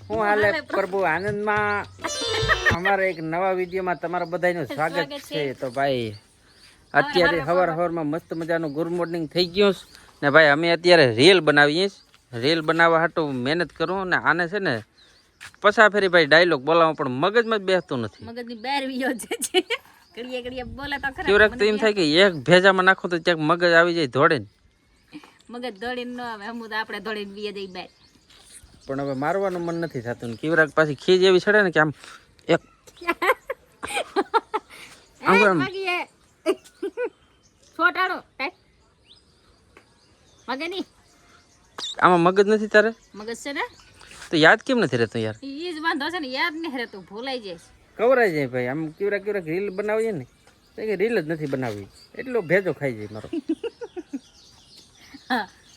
હું હાલે પ્રભુ આનંદમાં અમારા એક નવા વિડીયોમાં તમારા બધાનું સ્વાગત છે. તો ભાઈ અત્યારે સવારમાં મસ્ત મજાનું ગુડ મોર્નિંગ થઈ ગયું ને ભાઈ અમે અત્યારે રીલ બનાવીએ રીલ બનાવવા હાટું મહેનત કરું ને આને છે ને પછા ફેરી ભાઈ ડાયલોગ બોલાવો પણ મગજમાં જ બેસતું નથી. મગજની બહાર વિયો છે ઘડીએ ઘડીએ બોલે તો ખરા. કેવરાક તો એમ થાય કે એક ભેજામાં નાખો તો ક્યાંક મગજ આવી જાય ધોડે ને. મગજ દોડીને ન આવે અમુ તો આપણે દોડીને વિયે જઈ બહાર. પણ હવે મારવાનું મન નથી થતું ને કેવરાક પાછી ખીજ એવી ચડે ને કે આમ એક છોટાડો મગે ની આમાં મગજ નથી તારે મગજ છે ને તો યાદ કેમ નથી રહેતું યાર? ઈ જ વાંધો છે ને, યાદ નહીં રહેતું, ભૂલાઈ જાય. કવરાઈ જાય ભાઈ. આમ કેવરાક રીલ બનાવીએ ને તો કે રીલ જ નથી બનાવવી, એટલો ભેજો ખાઈ જાય મારો.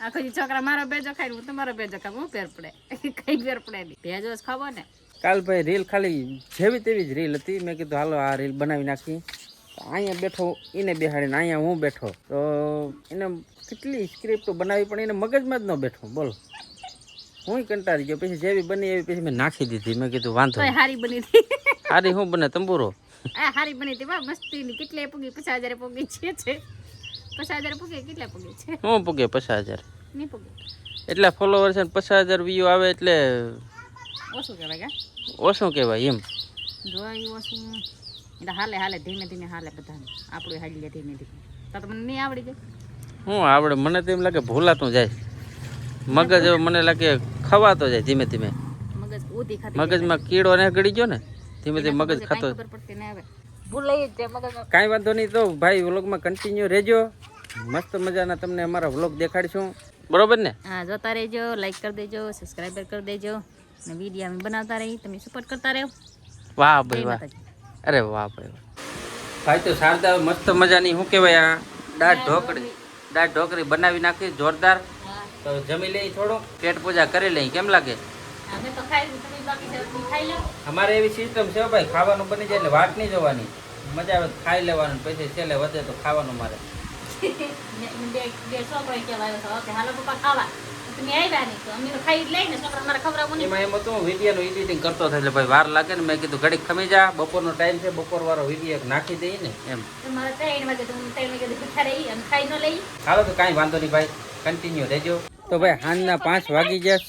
આખો છોકરા મારો ભેજો ખાય, હું તમારો ભેજો ખાવ, હું ફેર પડે? કઈ ફેર પડે નહીં, ભેજો જ ખાવો ને. કાલ ભાઈ રીલ ખાલી જેવી તેવી જ રીલ હતી. મેં કીધું હાલો આ રીલ બનાવી નાખી. અહીંયા બેઠો એને બેહાડીને અહીંયા હું બેઠો તો એને કેટલી સ્ક્રિપ્ટ બનાવી પણ એને મગજમાં જ ન બેઠો. બોલો, હું કંટાળી ગયો. પછી જેવી બની એવી પછી મેં નાખી દીધી. મેં કીધું વાંધો હારી બની હતી. હારી શું બને તંબુરો? હારી બની હતી, મસ્તી ની. કેટલે પૂગી? 50,000 પૂગી છે. 50,000 પૂગે? કેટલા પૂગે છે? હું પૂગે 50,000 નહીં પૂગે. એટલા ફોલોવર છે 50,000 વ્યૂ આવે એટલે ઓછું કહેવાય. ઓછું કહેવાય એમ જોઈ ઓછું એટલે હાલે હાલે ધીમે ધીમે હાલે બધાને. આપણું હાલી લે ધીમે ધીમે. તો મને નહીં આવડી જાય. હું આવડે? મને તો એમ લાગે ભૂલાતું જાય મગજ. મને લાગે ખવાતો જાય ધીમે ધીમે. મગજ ઉધી ખાતી મગજમાં કીડો ને ગળી ગયો ને ધીમે ધીમે મગજ ખાતો. ખબર પડતી ના આવે, ભૂલાઈ જ જાય મગજ. કાંઈ વાંધો નહીં. તો ભાઈ વ્લોગમાં કન્ટિન્યુ રહેજો. મસ્ત મજાના તમને અમારા વ્લોગ દેખાડીશું, બરોબર ને? હા, જોતા રહેજો, લાઈક કરી દેજો, સબસ્ક્રાઇબર કરી દેજો અને વિડીયો અમે બનાવતા રહી, તમે સપોર્ટ કરતા રહો. વાહ ભાઈ વાહ. અરે વાહ ભાઈ વાહ. ભાઈ તો શારદા મસ્ત મજાની શું કહેવાય આ દાળ ઢોકળી બનાવી નાખી જોરદાર. તો જમી લઈ, થોડું પેટ પૂજા કરી લઈ. કેમ લાગે? અમારે એવી સિસ્ટમ છે ભાઈ, ખાવાનું બની જાય એટલે વાટ નહીં જોવાની, મજા આવે ખાઈ લેવાનું, પછી છેલ્લે વધે તો ખાવાનું. મારે એમાં એમ હતું વિડીયોનું એડિટિંગ કરતો થાય એટલે ભાઈ વાર લાગે ને. મેં કીધું ઘડીક ખમી જા, બપોરનો ટાઈમ છે, બપોર વાળો વિડીયો નાખી દઈએ ને એમ. હાલો તો કાંઈ વાંધો નહીં ભાઈ, કન્ટિન્યુ રહેજો. તો ભાઈ સાંજના 5 વાગી ગયા.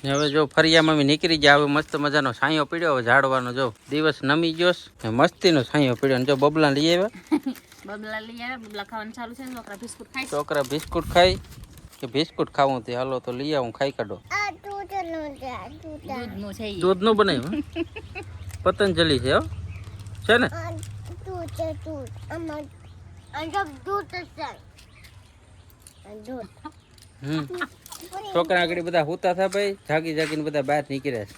હવે જો ફરિયામાં અમે નીકળી ગયા. હવે મસ્ત મજાનો છાંયો પીડ્યો. હવે ઝાડવાનો જો દિવસ નમી ગયો, મસ્તીનો છાંયો પીડ્યો. જો બબલા લઈ આવ્યા. બબલા લઈ આવ્યા. બબલા ખાવાનું ચાલુ છે. છોકરા બિસ્કુટ ખાય. છોકરા બિસ્કુટ ખાય કે બિસ્કુટ ખાવું તે હાલો તો લઈ આવું, ખાઈ કાઢો. દૂધનું બનાવ્યું પતંજલિ છે છે ને? છોકરા આગળ બધા હુતા થા ભાઈ, જાગીને બધા બહાર નીકળ્યા છે.